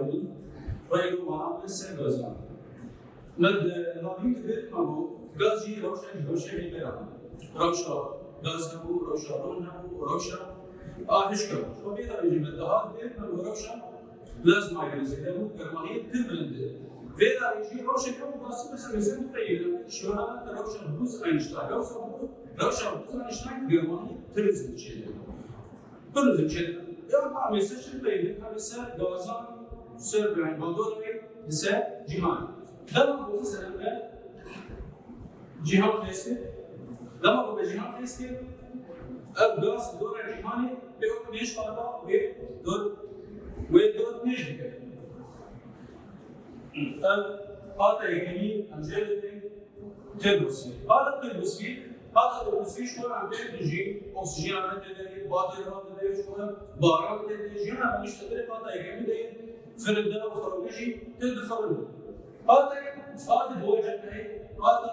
يقول ويقول ما لسه غازان مد نبي كبير مابو غازي روشة بيرام روشة غاز نبو روشة رون نبو روشة هشكو شو بيدا يجي مد هذا بير مابو روشة لازم ما يجلس كده كرمانية تبرند فيدا يجي روشة كم بس مثلا تقريبا شو هذا روشة بوز أينشتاين روشة بوز أينشتاين كرمانية ترزق شيء ترزق شيء يوم قام يسجل بينك هذا سر غازان سر يعني بندوري سر جهان لما بقول مثلا جهان فيسكي لما بقول جهان فيسكي الغاز دور الجهاني بيقوم ليش هذا ودور نجدك هذا يجي أنجيل تلبسي هذا تلبسي شو عم تيجي أكسجين عم تيجي باطل عم تيجي شو باران تيجي عم يشتغل هذا يجي ده فرندا وفرنجي تدفرن هذا هو جمعي هذا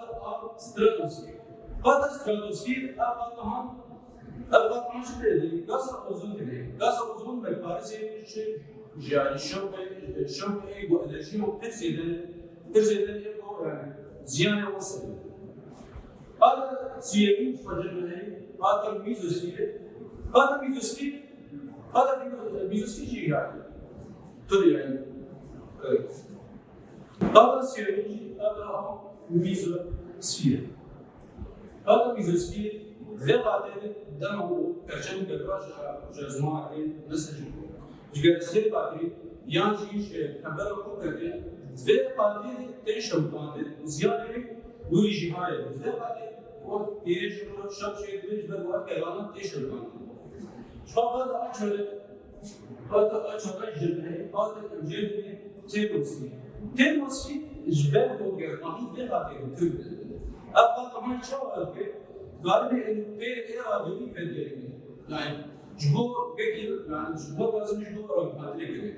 ستراتوسفير القطعان شو تدري غاز الأوزون تدري غاز الأوزون بالباريس شيء يعني الشوك إيجو الأشياء ترزيد الإيجو يعني زيادة وصل هذا سيرين فجمعي هذا ميزوسفير هذا ميزوسفير يعني تدري يعني هذا سيرين هذا ميزوسفير هذا ميزوسفير ذي بعدين دمه كرشم كراش جزمة عليه نسج جگر سری باتری یان چیش خبر کو کرده ذی باتری تنشم کنده زیاده دوری جهاره ذی باتری و ایرج رو شب شید بیش بر وقت کلام تنشم کنده شاید آچار جبهه تلمسی جبهه دوگر ماهی ذی باتری ترد افقط همین شاید که غالب پیر ایرادی فدیه yani جبو قيل يعني جبو لازم جبو رقم هذا كذا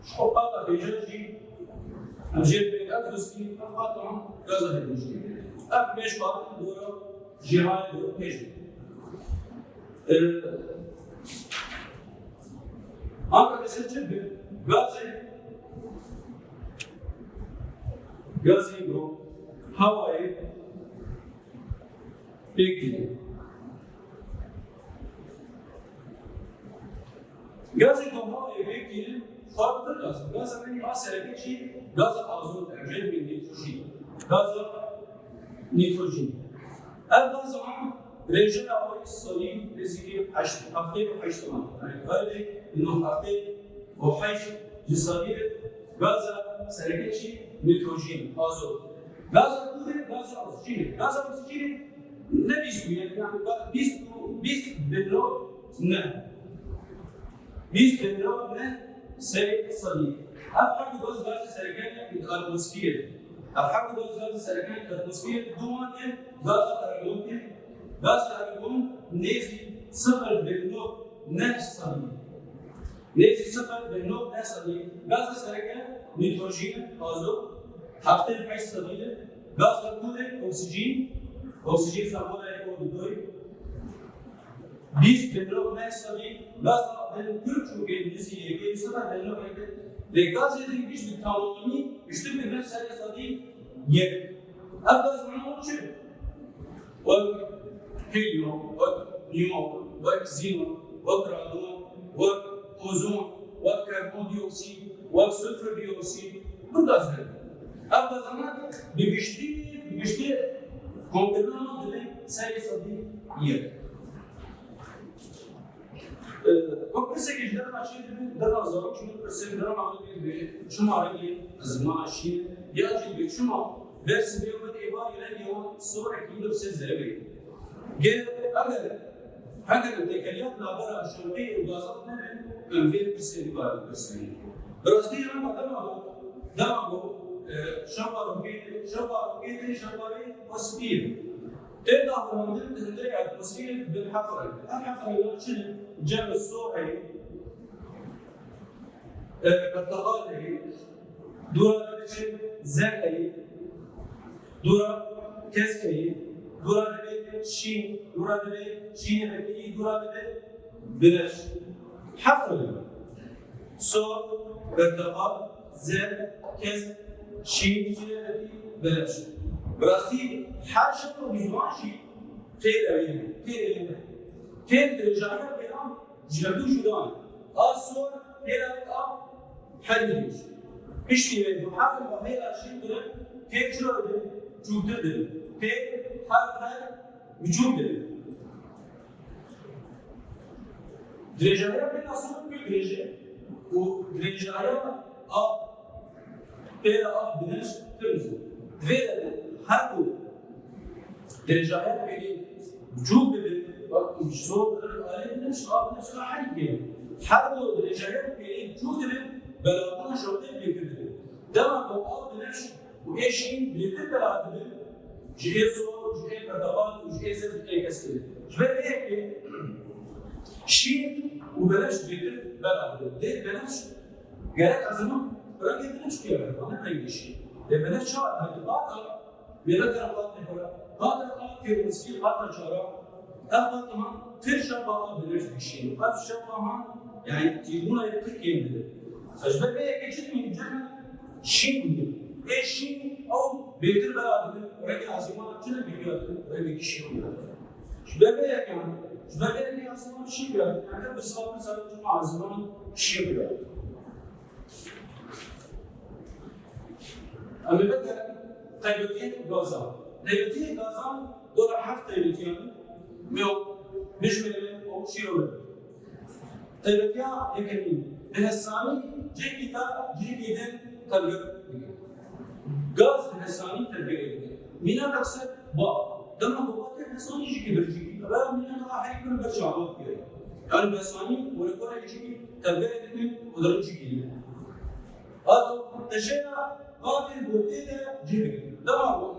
شو قاطع بيجي أجيب بين أفلس في أفقاطهم كذا هالمشي أفمش قاطع دورة جهاز دورة بيجي هذا بس جنب غازي برو هواي بيجي غاز الكهرباء يمكن فرق الغاز، غاز مني أصلا شيء غاز أزوت أجل من نيتروجين. الغاز عام رجع أول الصليب بزيد حفتين وحشتمان، يعني هذا إنه حفتين وحش جسدية غاز سرقة شيء نيتروجين أزوت. غاز أكسجين، غاز أكسجين نبيسو يعني بيست باللون نه. 20 مليون من سرقة صليب. أفهم دوز غاز سرقة الأتموسفير. أفهم دوز غاز سرقة الأتموسفير دوما غاز الأرجون نزي 0.9 نه صليب. نزي 0.9 نه صليب. غاز سرقة نيتروجين أزوت 7.5 صليب. غاز الكود أكسجين سامونا يكون بدوي 20 مليون نه صليب. غاز Türkçe kendisi kendisine belli ve gaz edilmiş bir tamamını işte bir mesele değil yer. Gaz manalıcı. O helium, o neon, o xenon, o radon, o ozon, o karbondioksit, o sülfür dioksit. Bu gazlar. Gazlar bir güçlü komponent ile sayısı değil yer. وكل جدار ماشي درا زوج شنو برسم درا معمول بشما عليه زماشي يجي بشما بس بيوم الإبار إلى اليوم صورة كيلو سزربي جد أجر التكليات نابرة شرقي وغازات من في برسم بار برسم راسي أنا دماغو شمباري وسبيل تبدأ برمضان تندري أتموسفير بالحفرة الحفرة يوشل جمع الصوعي كالتغالي دورة بيشل زرعي دورة كسكي دورة شين دورة بكي دورة بنش حفرة صور برتقال زرد كز شين بلاش براسي هر شيء بيزوان شيء خير أوين خير درجات بينام جلدو جدان الصور خير أوين حديش إشتي من حاجة بهاي الشيء ده خير شو ده جود ده خير هر وجود ده درجات بين أصلا كل درجة ودرجات خير بنش تلزم فيدا هر درجات بين وجود ده مشروط عليه بنش بنش حاجة هر درجات بين وجود ده بلاطنا شرطين بيكتب ده موضوع بنفس وايش بيكتب بلاطنا جي صور جي برتقال وجي زرد اي كسر جبر هيك شيء وبلاش بيكتب بلاطنا ده بلاش قالك عزمه راجل بلاش كده انا عندي شيء ده بلاش شو هتقاطع بيلقى قاطع قاطع في المسكين قاطع شارع افضل كمان ترشا بقى بلاش بشيء قف شقها يعني تجيبونا يتركين بده أجبر بيه كشيء من الجنة شيء إيه شيء أو بيتر بلاد رجع عزيمة جنة بيجاد رجع شيء أجبر بيه كمان أجبر بيه كي عزيمة شيء بيجاد يعني بسبب جمع عزيمة شيء بيجاد أما بدأ تيبتين غازا تيبتين غازا دور حفظ تيبتين ميو بيجمل أو شيء تيبتين يكمل الهساني جيكيتا جيكيدن ترجع غاز الهساني ترجع مينا تقصد با دم بوقت الهساني جيكي برجيكي لا مينا راح يكون برجع يعني الهساني ولا كورة جيكي ترجع ودرج جيكي هذا تشيء قابل بوتيدا جيكي دم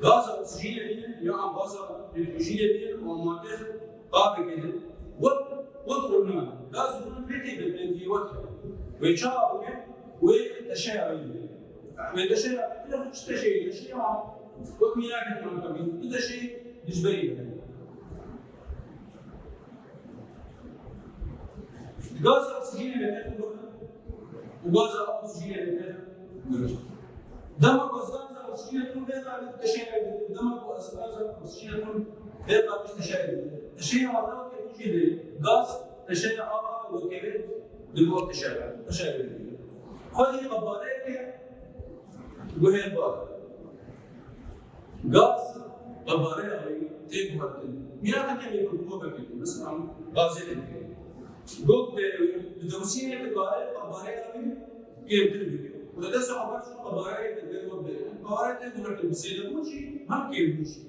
غاز أكسجين بين يا غاز نيتروجين بين ومادة قابل كده وقرنا غاز قرنا بيتي بالبنتي وقت ويشاء بك وتشيء بيه وتشيء تشيء وكميات كمان كمان تشيء نسبيا غاز أكسجين بين وغاز أكسجين بين دم غاز أكسجين بين تشيء دم غاز أكسجين بين تشيء والله كده غاز تشيء وكبر دلوقتي تشابه خذي قبارات وهي البار غاز قبارات تيجي وقتين ميراث كم يكون موقع كده مثلا غازين قلت بدوسية قبارات قبارات كم تلبي وده صعب شو قبارات تقدر قبارات تقدر تمسيها مو شيء ما كيف شيء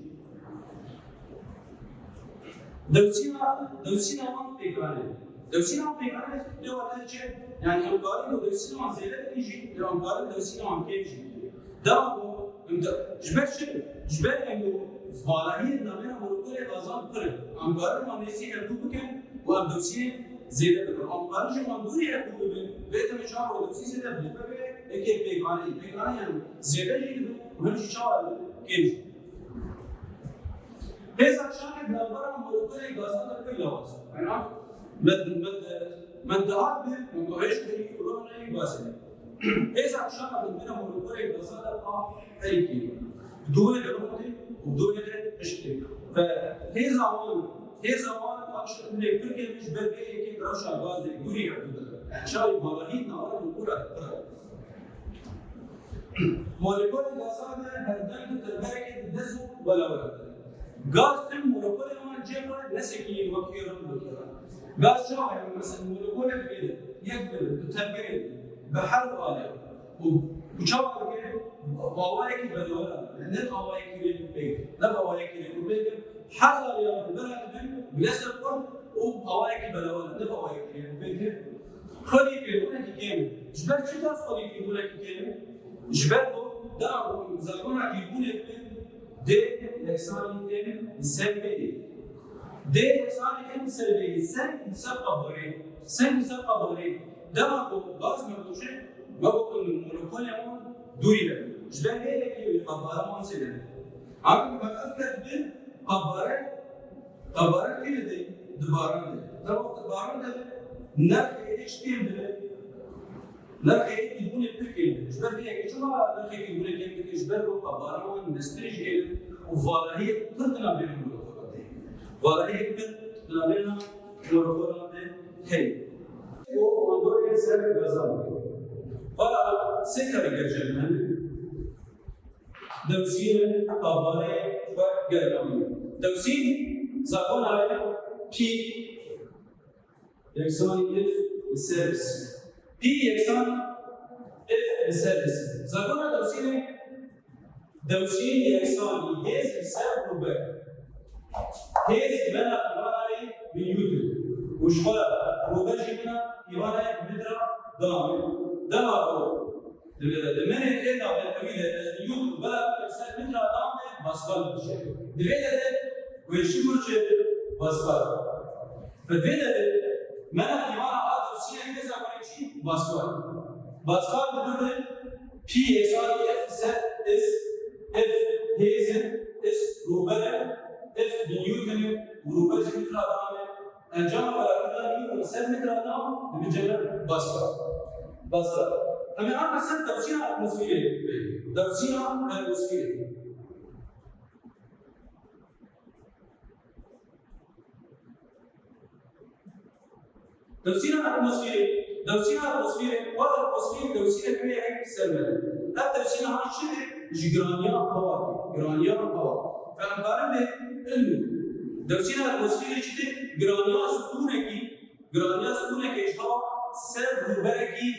دوسينا ما بيكانه دوسينا بيكانه لو هذا شيء يعني أمكاري لو دوسينا عن زيادة تيجي لو أمكاري دوسينا عن كيف شيء ده هو أنت جبر شيء جبر إنه فعالية نامنا مركولة غازان كره أمكاري ما نسي يردو بكن وأم دوسينا زيادة بكن أمكاري شو مندوري يردو بكن بيت مشاعر ودوسي زيادة بكن لكن بيكانه يعني زيادة جيد وهم شاعر كيف هذا الشاهد نظرا مركولة غازان كره لواس أنا مدعات به مقايش كريم كلهم نايم باسل إذا عشان من مركوري غازات هيك دول جرمتي ودول اشتري فهي زمان أكشن من تركيا مش بلقي كي رشا غاز يقولي يعني شايف ملاهينا ولا مركورة مركوري غازات هردان تربية الدزو ولا غاز تم مركوري ما جبر نسكين وكيران غاز شاعر مثلا مولكولة كده يقبل تتبين بحر غالي وشاعر كده بوايك بدولا عندنا بوايك كده بيت لا بوايك كده بيت حر غالي بالبلد بلس القرب وبوايك بدولا لا بوايك كده بيت خلي كده ولا كده جبال شو تعرف خلي كده ولا كده جبال ده زاركونا كده ده لساني ده سبب ده صار كم سلبي سن سبب بري سن سبب بري ده ما غاز ما بوجه ما بقول المولكول يوم دويله جبان هيك القباره ما نسينا عقب ما افكر بين قباره كده دي دباران ده وقت دباران ده نرف ايش تيم ده نرخی تیبون پکیل جبر بیه چما نرخی تیبون کم جبر رو قباران نستریج ایل و والهی کردنا بین مروفاده والهی کردنا مروفاده هی و اندور سر گذار ولا سكر جرجمن دوسين قبارة وجرمي دوسين زبون على بي يكسون اف السيرفس بي يكسون اف السيرفس زبون دوسين يكسون هيز السيرف روبر هيز بنا قبارة بيوتل وشوا روبر جبنا قبارة مدرا دامه لمن الإنسان بالقبيلة اليوم بلا إنسان مثل دامه باسبال بشيء دفيدة ويشمر شيء باسبال فدفيدة من الإيمان هذا وسيلة كذا كل باسبال بدون بي إكسال إف زد إس إف هيزن إس روبر إف نيوتن وروبر مثل دامه أنجام ولا كذا نيوتن سد مثل دام بيجمع باسبال أما أنا مثلا دوسينا أتموسفيري دوسينا أتموسفيري وهذا أتموسفيري دوسينا كمية هيك سلمة هذا دوسينا هاي شبه جرانيا هوا فأنا بقارن إنه دوسينا أتموسفيري شدة جرانيا سكونة كيش هوا سر روبركي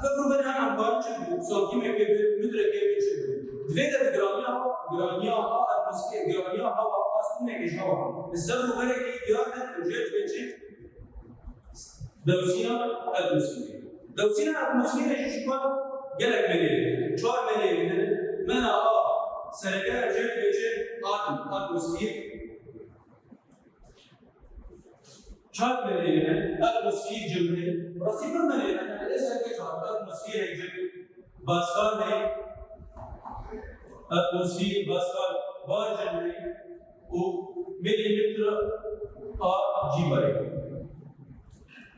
بفرض أنا عم بارجع صوتي ما كيف مدرك كيف يشبه دفيدة جرانيا أتموسفير جرانيا هوا أصلا كيش هوا السر روبركي يارد وجد بيجي دوسينا أتموسفير إيش شو جلك مليء شو مليء من سرقة جد بيجي أتموسفير شاد مليئة أتموسفير جمعي رصيبا مليئة أنا ليس هيك شاد أتموسفير جمعي باسكال هي أتموسفير باسكال بار جمعي ومليمتر جيباري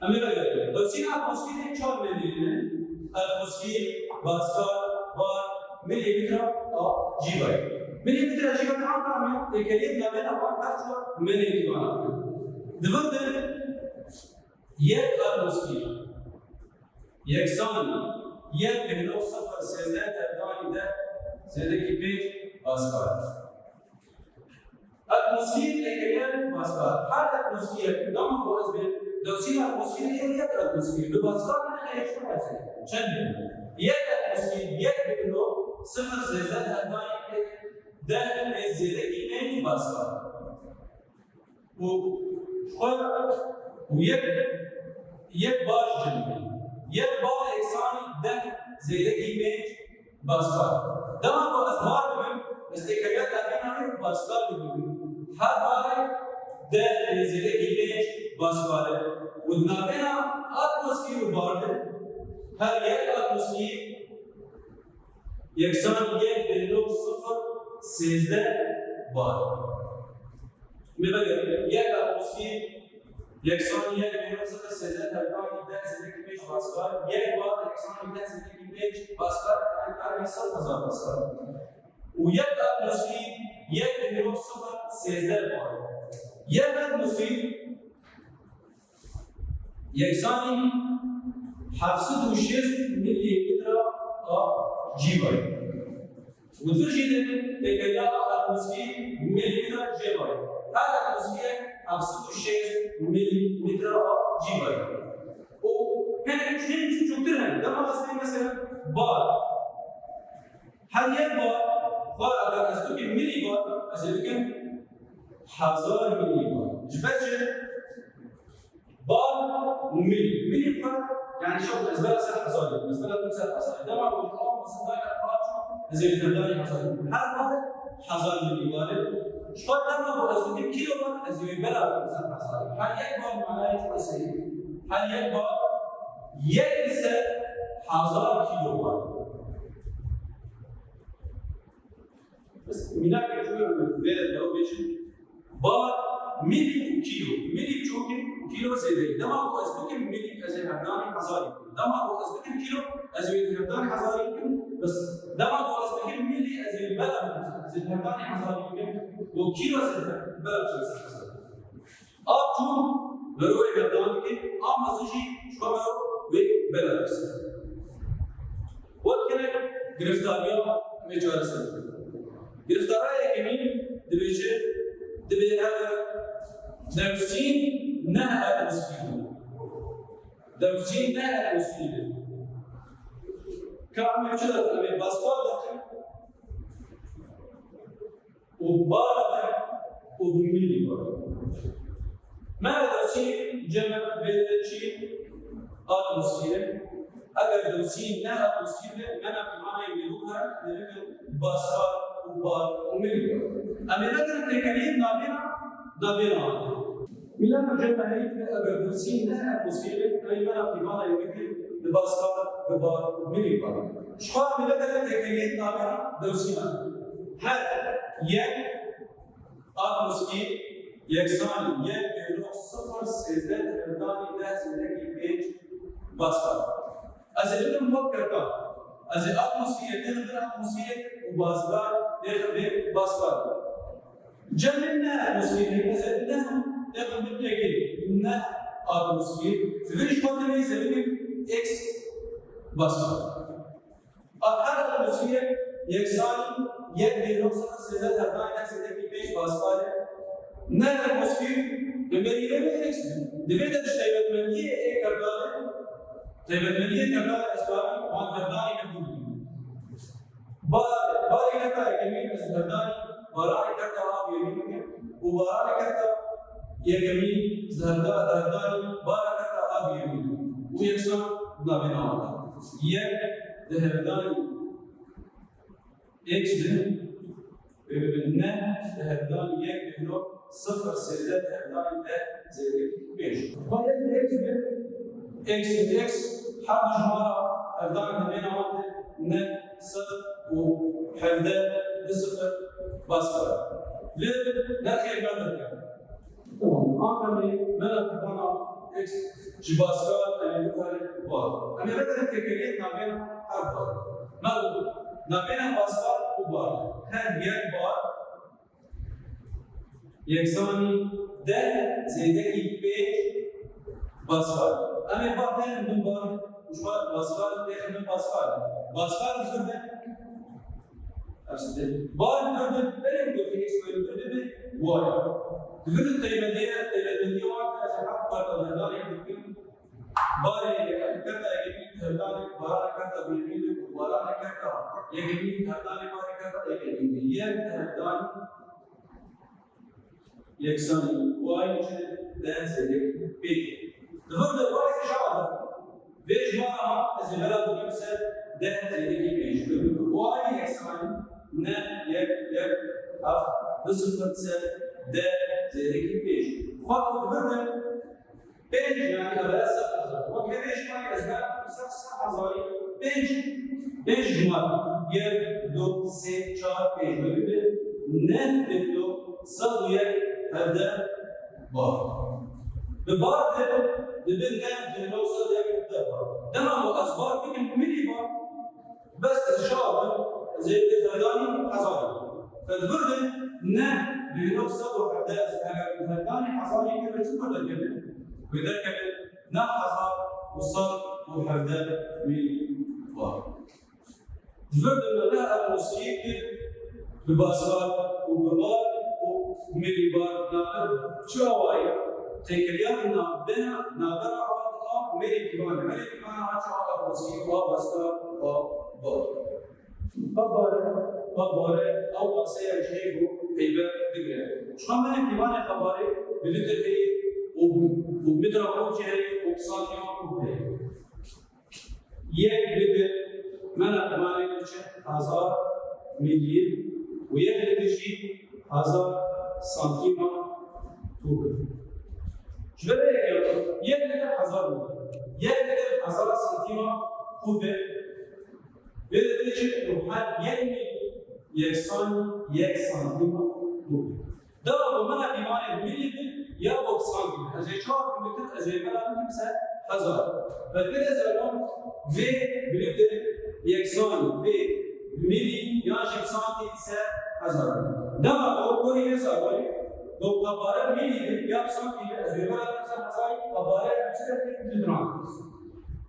أمي بقول دوسينا أتموسفير شاد مليئة أتموسفير باسكال بار مليمتر جيباري مليمتر جيباري عم تعمل الكلام ده بين أول بحث مليمتر دفعت یک اتمسفیر یکسان یک بهلو صفر سیزده تردانی ده سیزده کی پیج پاسکال اتمسفیر ایکیان پاسکال هر اتمسفیر نام باز به دوسین اتمسفیر یک اتمسفیر به پاسکال نه یک شو هست چند یک اتمسفیر یک بهلو صفر سیزده تردانی ده سیزده کی پیج پاسکال ويك بار جنبي يك بار إكساني ده زي ده كيميج باسكال ده ما هو أسمار بهم استيكايات لكن باسكال بهم هر بار ده زي ده كيميج باسكال ودنابنا أتموسفير بارد هر يك أتموسفير يكسان يك بلو صفر سيزده بار یک اتمسفیر یکسان یک بین صفر سیزده تردانی ده زده کی پیش باسکال یک بار یکسان ده زده کی پیش باسکال این 100,000 باسکال و یک اتمسفیر یک بین صفر سیزده بار یک اتمسفیر یکسانی 706 میلیمتر جیوای و درجه تکیه اتمسفیر میلیمتر جیوای هذا الاتموسفير 706 مليمتر جيفاي وهنا اثنين شو كثير ده ما قصدي مثلا بار هل يبقى بار اگر از تو که ملی بار از بگم 1000 ملی بار جبرش بار ملی بار يعني شوف بالنسبه لك 1000 بالنسبه لك 1000 ده ما بقول لك مثلا ده كان زي الدرداني مثلا هل بار 1000 ملی بار شوال لما هو أزوج كيلو وات أزوج بلا بمسافة حصاري هل يكبر معناه شو أسير هل يكبر يكسر 1000 كيلو وات بس مناك شوية من بلد لو بيجي بار ملي كيلو ملي بشوكي كيلو زي ده ما هو أزوج ملي أزوج هبناني حصاري دما بو از بكم كيلو از الهرداني حصاري يمكن بس دما بو از بكم ملي از البلد از الهرداني حصاري يمكن وكيلو از البلد حصاري اب چون ضروري هردان كي ام مسجي شو و بلد وقت كده گرفتاری‌ها می‌چاره سر گرفتارای کمی دبیچه دبیه دوسین نه اتمسفیر دوسین نه اتمسفیر کام می‌چاره امی باسکار داره و بار داره و میلی بار ما دوسین جمع بیشتری اتمسفیر اگر دوسین نه اتمسفیر من اپیمانه می‌دونم که باسکار وبار وميلي أما لكن التكاليف نابينا ميلان الجماهير أجر دوسين لها أتموسفيريك أي من اقتبالا يمكن بباسكار ببار وميلي بار شخص ميلان التكاليف نابينا دوسينا هل يك أتموسفير يكسان يك بيلوك صفر سيزداد هرداني ده زندگي بيج باسكار أزلت مفكر كان از اتمسفیر داخل اتمسفیر و بازدار داخل بازدار جمع نه اتمسفیر از نه داخل بتلاقي نه اتمسفیر فيش قدر يسمى اكس بازدار هذا اتمسفیر يكسان يدي نقطة سيزات هردان نفس اللي بيش بازدار نه اتمسفیر بمريء اكس دفعت تشتغل من يه كردان تبدلية كذا أسباب وان هرداني نقول باري كذا يمين بس هرداني باراني كذا هاب يمين وباراني كذا يمين هرداني بارا كذا هاب يمين ويكسر نابنا هذا هرداني إكس ده ببننا هرداني بهلو صفر سيزات هرداني ده زي بيش فهذا إكس ده اكس اكس حرف جمارة أفضل ما بين واحد ن صفر وحفظة بصفر بصفر ليه لا خير بدل تمام أنا من أتبعنا اكس جباسكار اللي بقول بار أنا بدل التكاليف ما بين حرف بار ما هو ما بين بصفر وبار هل يك بار يكساني ده زيدكي بيج باسكال أنا بعدين من بار مش باسكال ده من باسكال باسكال فرد أفسد بار فرد بين كل شيء اسمه فرد بواي فرد تيمنية واحد أشحال بار هذا يمكن بار كذا يمكن هذا بار كذا بيمين بار كذا يمكن هذا بار كذا يمكن هذا يكسر واي ده زي بي الفرد الرئيسي شعب ليش ما إذا بلد بمثل ده زي بيج واي يكسر ن يك أف بصفر سل ده زي بيج فقط الفرد بيج يعني أبدا صفر وكذا ما يزال صفر حزاري بيج جمال يك دو سه چار بيج ببین نه بدو صد یک هفده بار ببار ده ببین نه بدو صد یک هفده بار دما و أصبار بكم ملي بار بس الشعب زي الهرداني حصاري فالفرد نه بدو صد وحده الهرداني حصاري كده شو بدل كده وذلك نه حصار وصد وحده ملي بار الفرد اللي له أتموسفير بباسكال وببار وملي بار ناقل شو هواي تكرياتنا بنا ناقل عوض ملي كمان عشان أتموسفير وباسكال وبار أول سير شيء هيبة دقيقة شو ما هي كمان خباري بلتر هي ومتر أو شيء وبساطين وبهي يك لتر من كمان يمشي 1000 مليون ويك شيء 1000 سنتيمتر كوب. شو بده يك 1000 سنتيمتر كوب. بده شيء روحان يكسر 1 سنتيمتر كوب. ده بمعنى كمان مليون يا بوب سنتيمتر. إذا شاف مثل إذا بلا مثل 1000 فالبدا زمان في بلد يكسان في ملي ياجي سانتي 1000 دما كوري هزار دو قباره ملي يا سانتي ازبر مثلا هزاي قباره مشترك تدران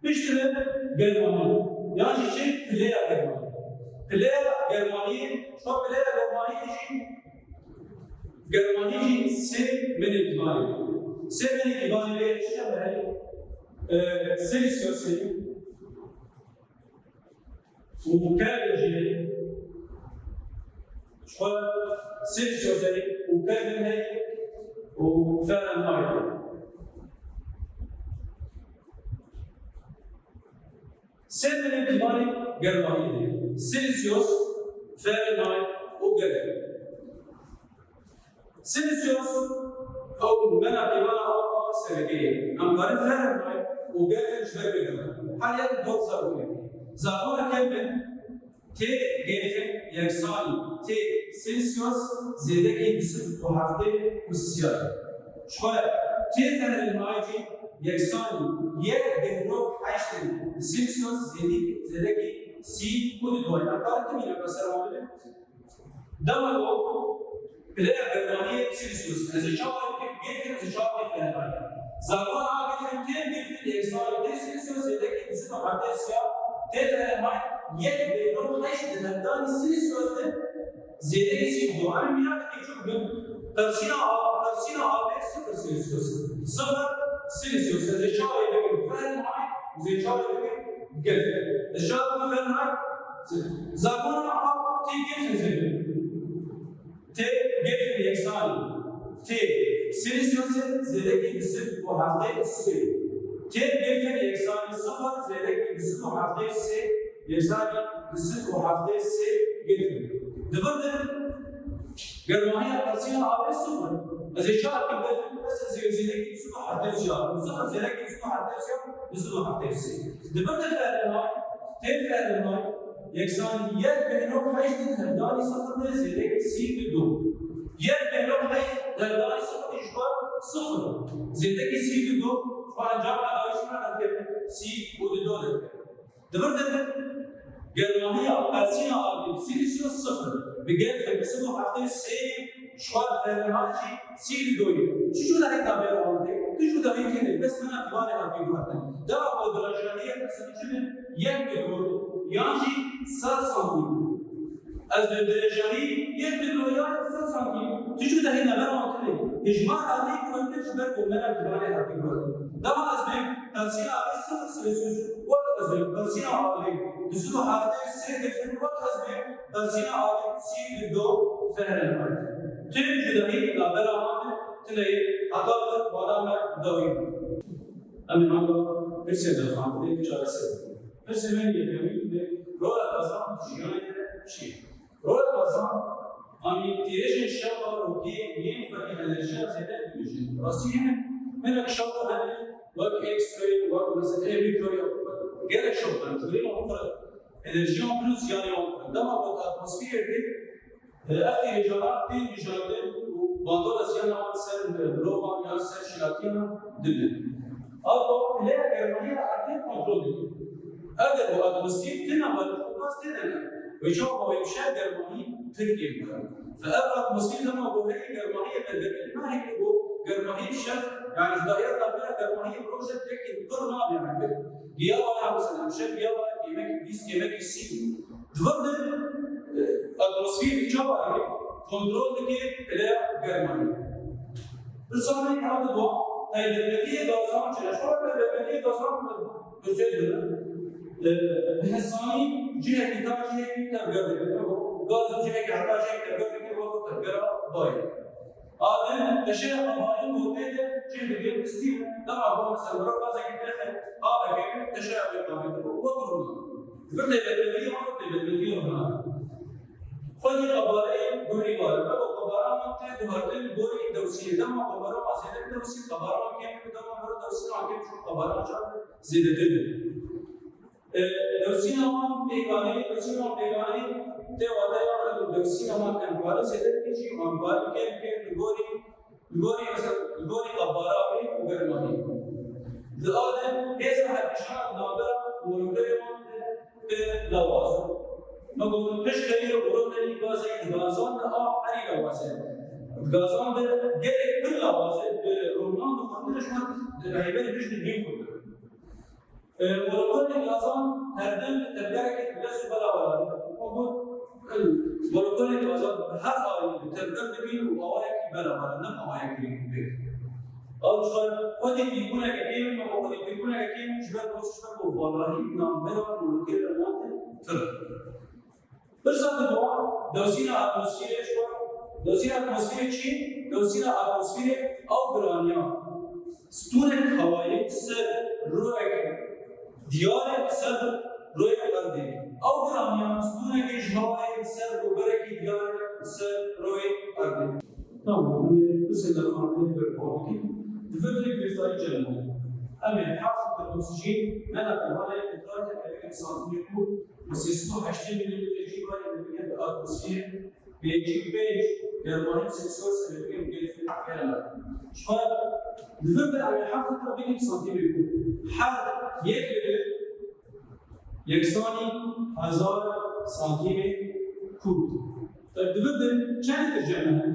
بيشتغل جرماني يعني شيء كلية جرماني كلية جرماني شو كلية جرماني يجي سي من الجبال سي من الجبال ليش شبه سيليسيوس وكالجي شو سيليسيوس وكالجي وفahrenheit سن الجبال جرماني سيليسيوس فahrenheit وكالجي سيليسيوس او منع جبال او سيرجي امبارح فahrenheit وكالجي شبه بالجبال حاليا دوت زابونه كمل تي جيفن يكساني تي سيلسيوس زيدكي بسم وحفظه والسيارة شوية تي فahrenheit يكساني بهنوك حيشتن سيلسيوس زيدكي سي كل دول أقارن تمينا بسر عمله دمجو بلاقي جرمانية سيلسيوس إذا شاور جيفن إذا شاور فahrenheit زابونه جيفن كم جيفن يكساني تي سيلسيوس زيدكي بسم وحفظه السيارة تفهم يد بينهم حيث تهدان السيليسيوس ده زيادة يصير دوام مياه تكشف من ترسينا عابر صفر سيليسيوس صفر سيليسيوس إذا شاء يدقن فahrenheit وإذا شاء يدقن جلد الشاء فahrenheit زاكونا عاب تي جلد زين تي جلد يكساني تي سيليسيوس زيادة يصير وحفظه السيل تي جلد يكساني صفر زيادة يصير وحفظه السيل يكساني يصير وحفظه السيل جلد دفردن جرمانيا ترسينا عابر صفر إذا شاء كده بس زيادة يصير وحفظه السيل صفر زيادة يصير وحفظه السيل يصير وحفظه السيل دفردن فahrenheit تي فahrenheit يكساني يد بينهم حيث تهداني صفر زيادة سي بدون يد بينهم حيث تهداني صفر يشبه صفر زيادة سي بدون فأنا جامعة دايشنا نتكلم سي ودول دفردن جرمانيا ترسينا عابر سيليسيوس صفر بجد بسبب حفظه سي شوال فahrenheit سي دوي شو ده هيتابع والله تشو ده يمكن بس أنا كمان أبي أقول ده أبغى درجة مثلا شنو يكبر يعني 7 سنتيم از درجه يكبر يعني 7 سنتيم تشو ده هنا بقى كده إجماع عليك وأنت تشبه ومنا كمان أبي أقول ده ما أزبط ترسينا عابر صفر سيليسيوس وقت أزبط ترسينا عابر بسبب حفظه سي دفن وقت أزبط ترسينا عابر سي بدو فahrenheit تيجي جداي لا برامج تلاقي هذا وانا داوي أمين الله بيرسل دفعة ده جالس بيرسل من يبيعين رولا كازان شيء رولا كازان أمين تيجي الشغل وكي ينفع الأشياء زيادة بيجي راسين من الشغل هذا وقت إكستري وقت مثلا فيكتوريا غير الشغل أنت تريد أمور الأشياء بلوز يعني ده ما هو الأتموسفير دي أفتي رجالات تين رجالات وبندور أزيانا سر بلوفا يا سر شلاكينا دلنا أو لا جرمانيا أكيد كنترول دي أقدر وأتموسفير تنا بالقاس تنا ويشوفوا ويمشي جرماني تركيا فأبغى أتموسفير لما هو هي جرمانية بالدليل ما هي هو جرمانية بشكل يعني ضايع طبيعة جرمانية بروجكت لكن كل ما بيعمل جيابا مثلا مشان جيابا كيمك بيس كيمك سي تفضل الاتموسفير جوا كنترول دي لا جرمانيا بالصحيح هذا الوقت البلديه دوزان شرشور البلديه دوزان بجد بحساني جهه كتابيه تبقى غاز جهه كتابيه تبقى وقت تبقى باي هذا الشيء قبائل موجوده جهه بالستيل طبعا هو مثلا غاز كده هذا كده تشاء بالقبائل وقرنا فرد البلديه ما البلديه هنا خذ قبائل غوري وار بابا قبائل ما تهدر غوري دوسيه دم قبائل ما زيد دوسيه قبائل كم دم مرة دوسيه عندهم شو قبائل شان زيد دوسيه ما بيجاني دوسيه ما بيجاني ते वादा यार दोषी हमारे अंबार से देखते हैं अंबार के गोरी गोरी मतलब गोरी का बारा में उगर माही الآدم هذا هالإشارة نابرة وركبهم بلوازم. نقول مش كبير وركنا لي غازي غازان أحري لوازم. غازان بجد كل لوازم برومان بخاطر شو هيبان مش نجيب كله. وركنا غازان هردم ترجعك بس بلا ولا. نقول وركنا غازان هر آية ترجع تبين وأوايك بلا ولا نم أوايك بين. آنچه خودی بیرونه که ما خودی بیرونه که شبه دوستش با والایی نامبر و ملکه رمان تر. برسان دوام دوسینا اتمسفیرش و دوسینا اتمسفیر چی؟ دوسینا اتمسفیر او گرانیا. ستون هوایی سر روی دیار سر روی قلبی. او گرانیا ستون کش هوایی سر روبرکی دیار سر روی قلبی. تمام. بس إذا خاطرين بالقوانين تفضل بفتاي جنة. أما حافظ الأكسجين أنا كمان إدراك كبير سنتيمتر وسيستو 20 ملم جيبا يمكن الأتموسفير بيجي بيج جرماني سيسوس يمكن بيجي في الكلام. شوال تفضل أما حافظ كبير سنتيمتر حد يكساني 1000 سنتيمتر كوب. طيب تفضل كم الجنة؟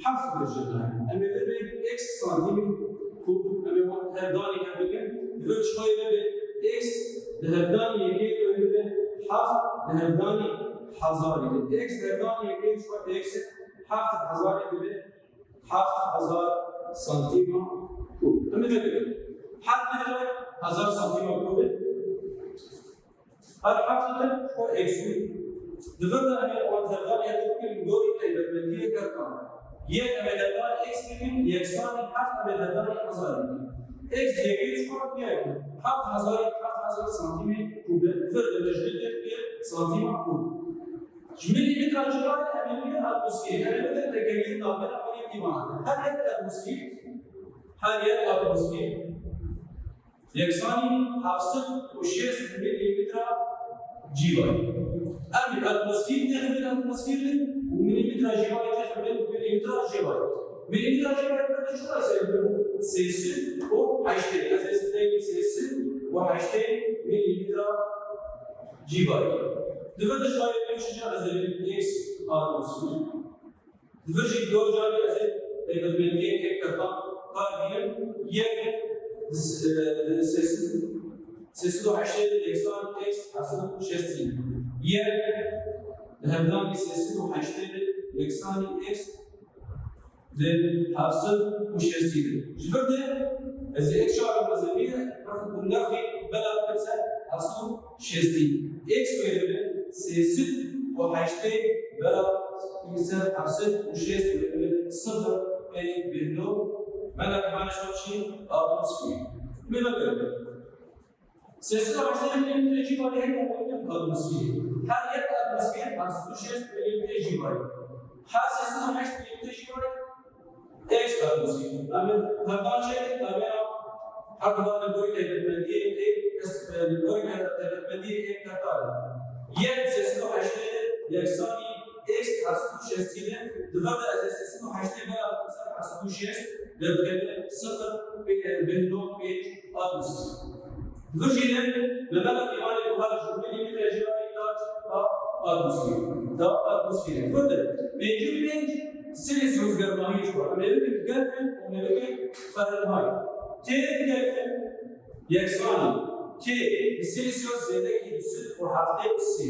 حفظ الجنة. أما ذلك إكس سنتيمتر كوب أما هرداني كابلين ذلك شوية إكس لهرداني يكيد ويبدأ حفظ لهرداني حزاري. إكس لهرداني يكيد شوية إكس حفظ حزاري يبدأ حفظ 1000 سنتيمتر كوب. أما ذلك حد ذلك 1000 سنتيمتر كوب. هذا حفظ شوية إكس. ذلك أنا وقت هرداني يمكن جوري تيبدأ كركان. یک عددان x میگیم یکسان 7 عددان هزار x یکی چهار یک 7000 سانتیمتر کوب فرد تجدید به سانتیمتر کوب. جمله متراجعات عملیه اتمسفیر یعنی بدل تغییر نامه عملی دیوان هر یک اتمسفیر یکسانی 706 میلیمتر جیوایی. أمي الأتموسفير تخبر الأتموسفير ومليمتر جيباي تخبر مليمتر جيباي. مليمتر جيباي بدنا شو نسوي؟ سيسل وحشتين أساس تاني سيسل وحشتين مليمتر جيباي. دفعت شوية بيمشي جا أزل إكس أتموسفير. دفعت دور جالي أزل تقدر بنتين إك كرتان قادين يك سيسل وحشتين إكسان إكس حسب شستين. یک هردانی سیاسی و هشتاد یکسانی x در 760 جبرده از یک شعار مذهبی رفت بندقی بلا بسه 760 x ویده سیاسی و هشتاد بلا بسه 760 صفر یعنی بهنو ملک معنیش باشی اتمسفیر می‌بینید سیاسی و هشتاد میلیمتر جیبایی هم اتمسفیر هر یک اتمسفیر 760 میلیمتر جیبایی هر سیستم 8 میلیمتر جیبایی ایکس اتمسفیر اما هردان شده تابعا هردان دوی تهدیدمندی یک کتاره یک سیستم 8 یکسانی ایکس 760 دفعه از سیستم 8 بلا 760 در صفر بهنو پیج اتمسفیر وجدت ببلغ إيمان الوهاب مليمتر جرائي اتموسفير فرد بيجي سيليسيوس جرماني شوار أمريكا جلفن وأمريكا فahrenheit تي جلفن يكسراني تي سيليسيوس زيادة كيسل وحفتة سي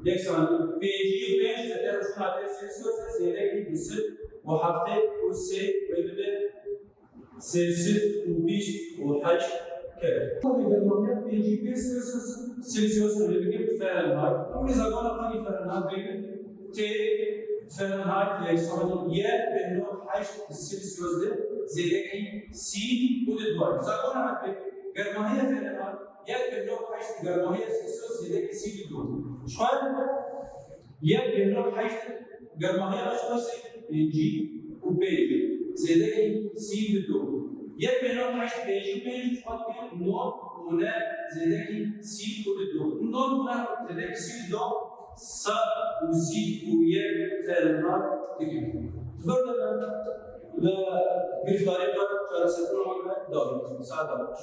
يكسراني بيجي زيادة شوار سيليسيوس زيادة كيسل وحفتة سي ويبدأ سيلسيوس وبيش وحج كذا. بالمعنى بيجي سيلسيوس اللي بيجي فahrenheit. أو إذا قلنا قاني فahrenheit بين تي فahrenheit يكسرون بينه حيث السيلسيوس ده زيادة سي ودوار. إذا قلنا جرمانية فahrenheit بينه حيث جرمانية سيلسيوس زيادة سي ودوار. شوال بينه حيث جرمانية أشخاص بيجي وبيجي زيادة سي ودوار. بينه حيث بيجي شوال بين نوع هنا زيادة سي ودوار. نوع هنا زيادة سي ودوار. سا وزي ويا فعلنا تجيب. فرنا لا بالفارق كان سكون ما داوم ساعة